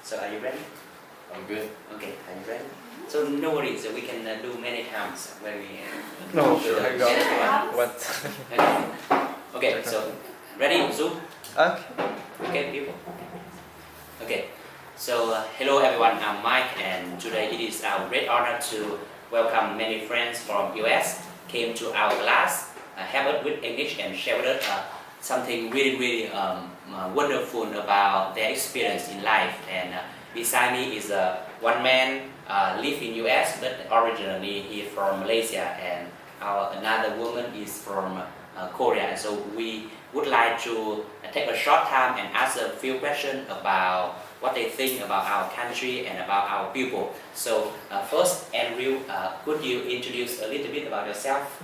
So are you ready? I'm good. Okay, are you ready? So no worries, we can do many times when we. No, sure. I got what? Okay, so ready, Zoom? Okay. Okay, people. Okay, so hello everyone. I'm Mike, and today it is our great honor to welcome many friends from US came to our class, help us with English and share with us something really wonderful about their experience in life. And beside me is one man live in US, but originally he from Malaysia, and another woman is from Korea. So we would like to take a short time and ask a few questions about what they think about our country and about our people. So first, Andrew, could you introduce a little bit about yourself?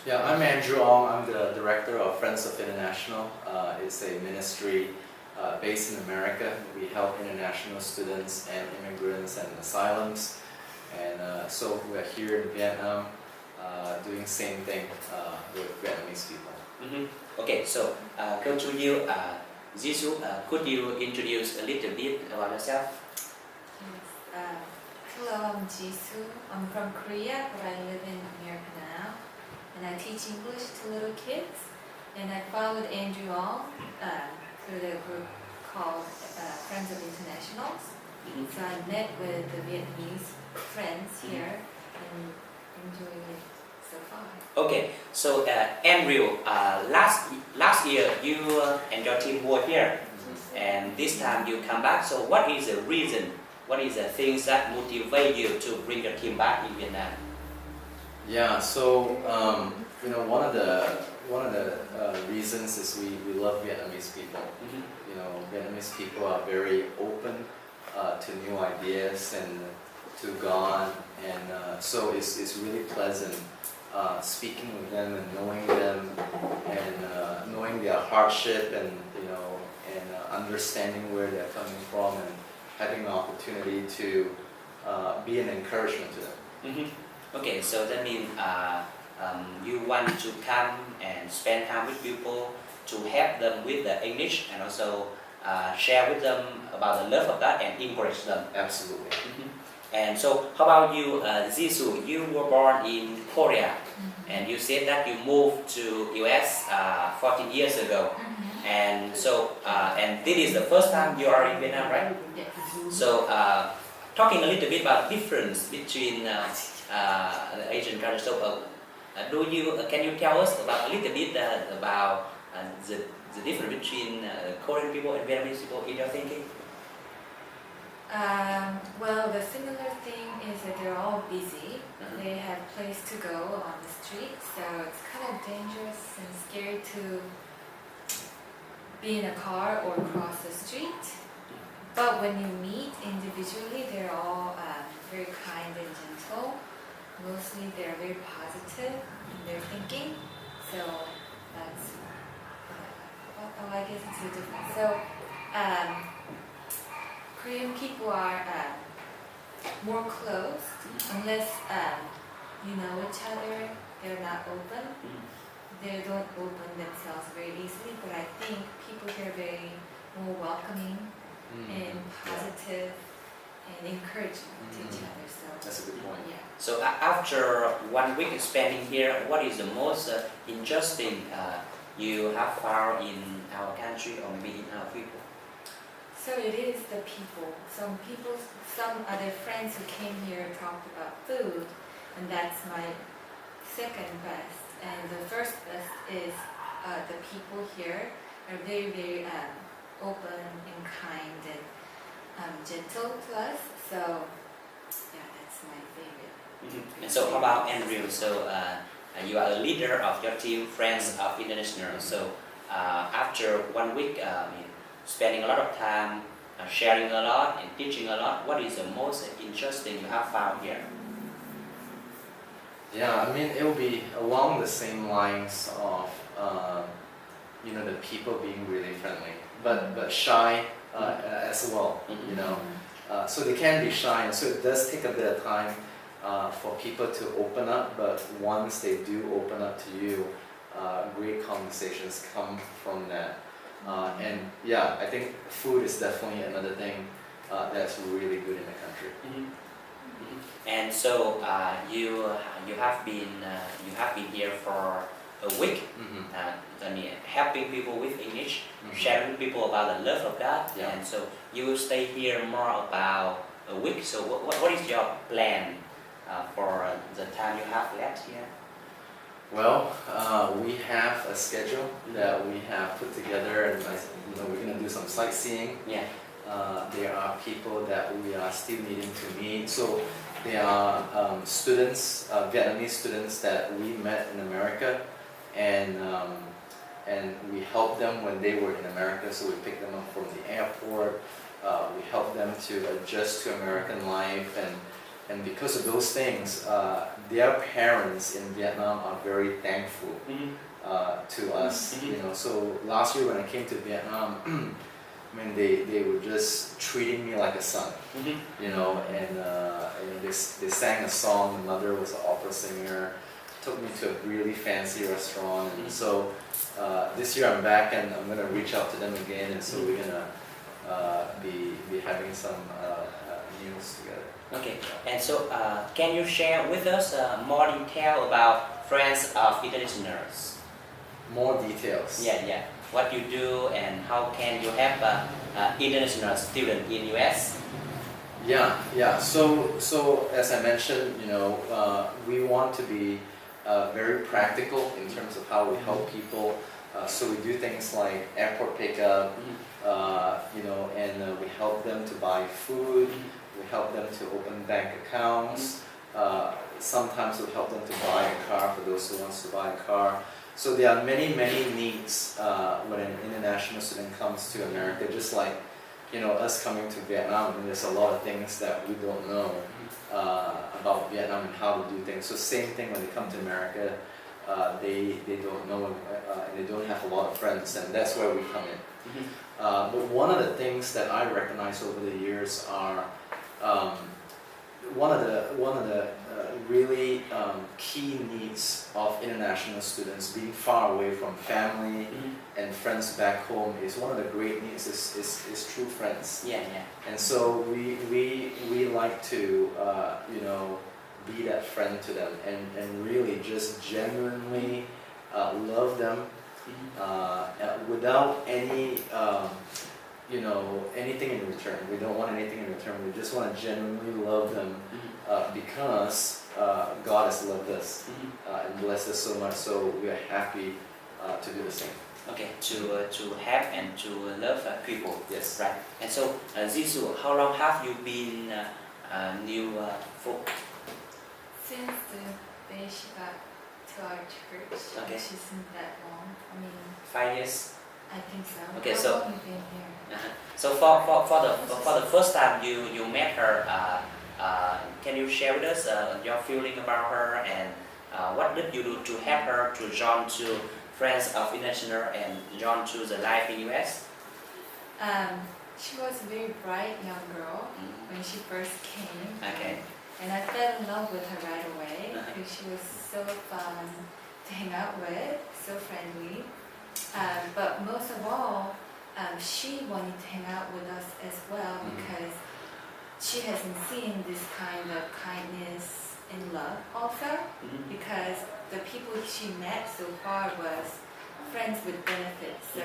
Yeah, I'm Andrew Ong. I'm the director of Friends of International. It's a ministry based in America. We help international students and immigrants and asylums. And so we're here in Vietnam doing same thing with Vietnamese people. Okay, so go to you, Jisoo. Could you introduce a little bit about yourself? Yes. Hello, I'm Jisoo. I'm from Korea, but I live in America now. And I teach English to little kids. And I followed Andrew Ong through the group called Friends of Internationals. So I met with the Vietnamese friends here and enjoying it so far. Okay, so Andrew, last year you and your team were here, and this time you come back. So what is the reason? What is the things that motivate you to bring your team back in Vietnam? Yeah, so one of the reasons is we love Vietnamese people. You know, Vietnamese people are very open to new ideas and to God, and so it's really pleasant speaking with them and knowing them and knowing their hardship and understanding where they're coming from and having an opportunity to be an encouragement to them. Okay, so that means you want to come and spend time with people to help them with the English and also share with them about the love of God and encourage them. Absolutely. And so, how about you, Jisoo? You were born in Korea, and you said that you moved to US 14 years ago. And so, and this is the first time you are in Vietnam, right? Yes. So, talking a little bit about difference between the Asian culture. So, can you tell us about a little bit about the difference between Korean people and Vietnamese people in your thinking? Well, the similar thing is that they're all busy. They have place to go on the street, so it's kind of dangerous and scary to be in a car or cross the street. But when you meet individually, they're all very kind and gentle. Mostly they're very positive in their thinking. So that's, I guess it's a difference. So Korean people are more closed unless you know each other. They're not open. They don't open themselves very easily. But I think people here are very more welcoming and positive and encouraging to each other. So That's a good point. Yeah. So after 1 week spending here, what is the most interesting you have found in our country or maybe in our people? So it is the people. Some other friends who came here talked about food, and that's my second best. And the first best is the people here are very open and kind and gentle to us. So yeah, that's my favorite. And so how about Andrew? So you are a leader of your team, Friends of International. So after 1 week, spending a lot of time, sharing a lot and teaching a lot, what is the most interesting you have found here? Yeah, I mean, it will be along the same lines of, the people being really friendly, but shy as well, So they can be shy, and so it does take a bit of time for people to open up, but once they do open up to you, great conversations come from that. And yeah, I think food is definitely another thing. that's really good in the country. And so you have been here for a week. I mean, helping people with English, sharing with people about the love of God. Yeah. And so you will stay here more about a week. So what is your plan for the time you have left here? Well, we have a schedule that we have put together, and we're going to do some sightseeing. Yeah. There are people that we are still needing to meet. So there are students, Vietnamese students that we met in America, and we helped them when they were in America. So we picked them up from the airport. We helped them to adjust to American life, and because of those things, their parents in Vietnam are very thankful to us. So last year when I came to Vietnam, I mean, they were just treating me like a son, and they sang a song. The mother was an opera singer, took me to a really fancy restaurant, and so this year I'm back and I'm gonna reach out to them again, and so we're gonna be having some meals together. Okay, and so can you share with us more detail about Friends of Internationals? More details. Yeah. What you do and how can you help international students in US? Yeah. So as I mentioned, we want to be very practical in terms of how we help people. So we do things like airport pickup, and we help them to buy food. We help them to open bank accounts. Sometimes we help them to buy a car for those who wants to buy a car. So there are many needs when an international student comes to America. Just like us coming to Vietnam, and there's a lot of things that we don't know about Vietnam and how to do things. So same thing when they come to America, they don't know and they don't have a lot of friends, and that's where we come in. But one of the things that I recognize over the years are one of the really key needs of international students being far away from family and friends back home is one of the great needs is true friends. Yeah. And so we like to be that friend to them and really just genuinely love them without any anything in return. We don't want anything in return. We just want to genuinely love them because God has loved us and blessed us so much. So we are happy to do the same. Okay, to help and to love people. Yes. Right. And so, Jisoo, how long have you been new folk? Since the day she got to our church, Okay. which isn't that long. I mean, 5 years. I think so. Okay, How so- long you been here? So for the first time you met her, can you share with us your feeling about her and what did you do to help her to join to Friends of International and join to the life in US? She was a very bright young girl when she first came. Okay. And I fell in love with her right away Uh-huh. because she was so fun to hang out with, so friendly. But most of all, she wanted to hang out with us as well because she hasn't seen this kind of kindness and love also. Because the people she met so far was friends with benefits. So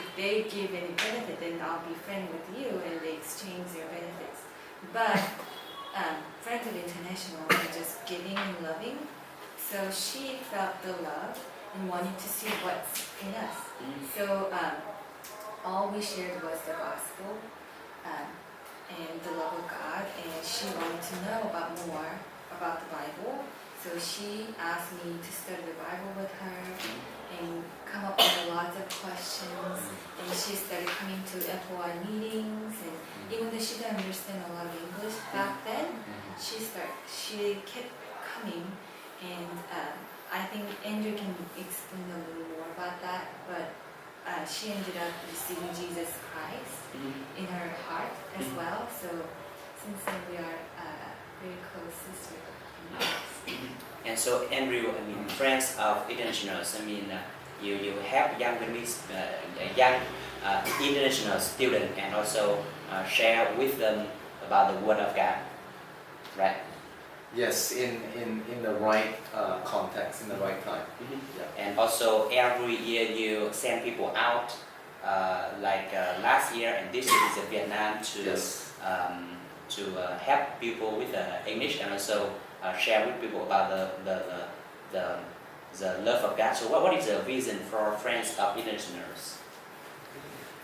if they give any benefit, then I'll be friend with you, and they exchange their benefits. But Friends of International are just giving and loving. So she felt the love and wanted to see what's in us. So all we shared was the gospel and the love of God, and she wanted to know more about the Bible. So she asked me to study the Bible with her and come up with lots of questions. And she started coming to FOI meetings, and even though she didn't understand a lot of English back then, she kept coming. And I think Andrew can explain a little more about that, but she ended up receiving Jesus Christ in her heart as well. So since then we are very close sisters. And so Andrew, I mean Friends of Internationals, I mean you help young Vietnamese, young international students and also share with them about the Word of God, right? Yes, in the right context, in the right time. Yeah. And also every year you send people out, last year and this year is in Vietnam to Yes. help people with English and also share with people about the love of God. So what is the vision for Friends of Internationals?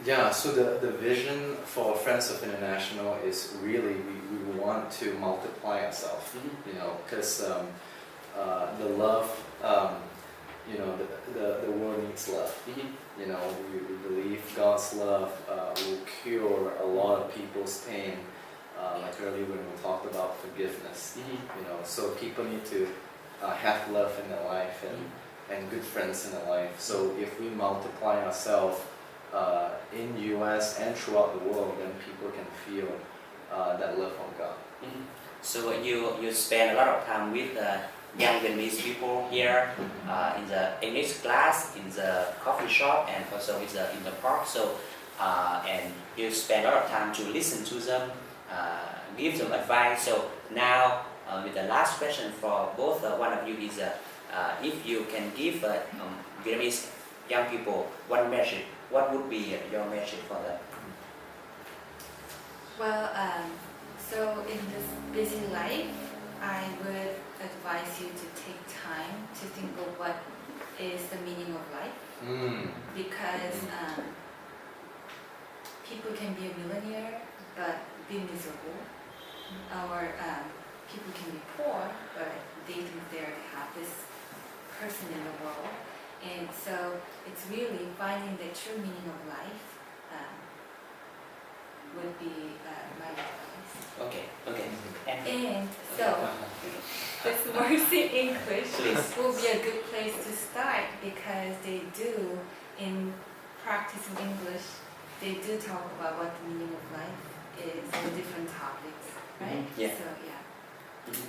Yeah, so the vision for Friends of International is really we want to multiply ourselves, you know, because the love, you know, the world needs love. You know, we believe God's love will cure a lot of people's pain, like earlier when we talked about forgiveness. You know, so people need to have love in their life and good friends in their life. So if we multiply ourselves in US and throughout the world, then people can feel that love from God. So you spend a lot of time with young Vietnamese people here in the English class, in the coffee shop, and also in the park. So and you spend a lot of time to listen to them, give them advice. So now with the last question for both one of you is if you can give Vietnamese young people one message, what would be your message for them? Well, so in this busy life, I would advise you to take time to think of what is the meaning of life. Because people can be a millionaire but be miserable, or people can be poor but they think they're the happiest person in the world. And so it's really finding the true meaning of life would be my advice. Okay. And so this Mercy English Please. will be a good place to start because they do, in practicing English, they do talk about what the meaning of life is on different topics, right? Yeah. So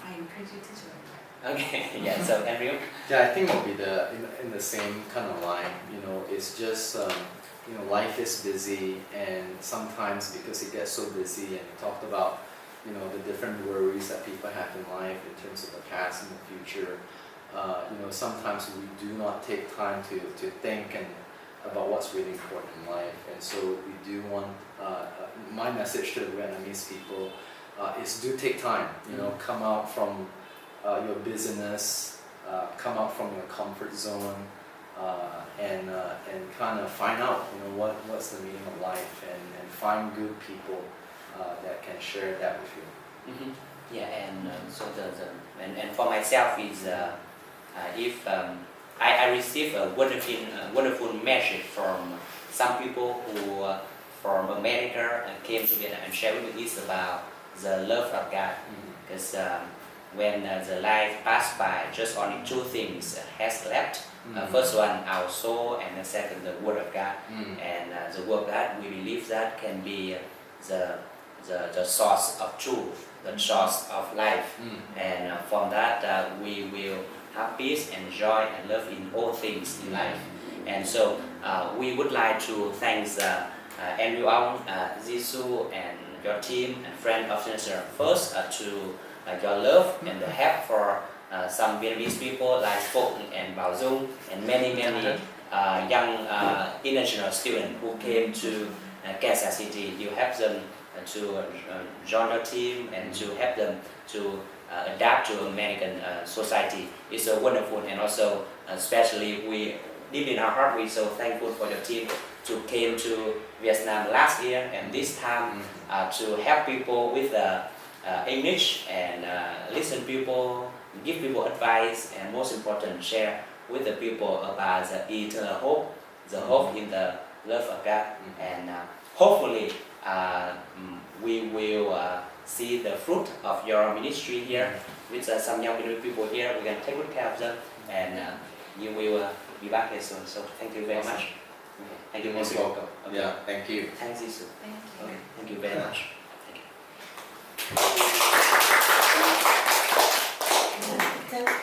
I encourage you to join. Okay. Yeah. So Andrew. Yeah, I think it will be in the same kind of line. You know, it's just you know, life is busy, and sometimes because it gets so busy, and you talked about, you know, the different worries that people have in life in terms of the past and the future. You know, sometimes we do not take time to think and about what's really important in life, and so we do want. My message to the Vietnamese people is do take time. You know, come out from your busyness, come out from your comfort zone, and kind of find out, you know, what's the meaning of life, and find good people that can share that with you. Yeah, and so and for myself is if I received a wonderful message from some people who from America came to Vietnam and shared with me is about the love of God, because when the life passed by, just only two things has left. First one, our soul, and the second, the Word of God. And the Word of God, we believe that can be the source of truth, the source of life. And from that, we will have peace and joy and love in all things in life. And so we would like to thank Andrew Ong, Jisoo, and your team and friend of Sinister first to your love and the help for some Vietnamese people like Phúc and Bảo Dung and many young international students who came to Kansas City. You help them to join your team and to help them to adapt to American society. It's so wonderful, and also especially we deep in our heart we so thankful for your team to came to Vietnam last year and this time to help people with English and listen people, give people advice, and most important share with the people about the eternal hope, the hope in the love of God, and hopefully we will see the fruit of your ministry here with some young people here. We can take good care of them, and you will be back here soon. So thank you very much. Thank you. Most welcome. Okay. Yeah, thank you. Thanks, Jisoo. Thank you. Okay, thank you very much. Thank you.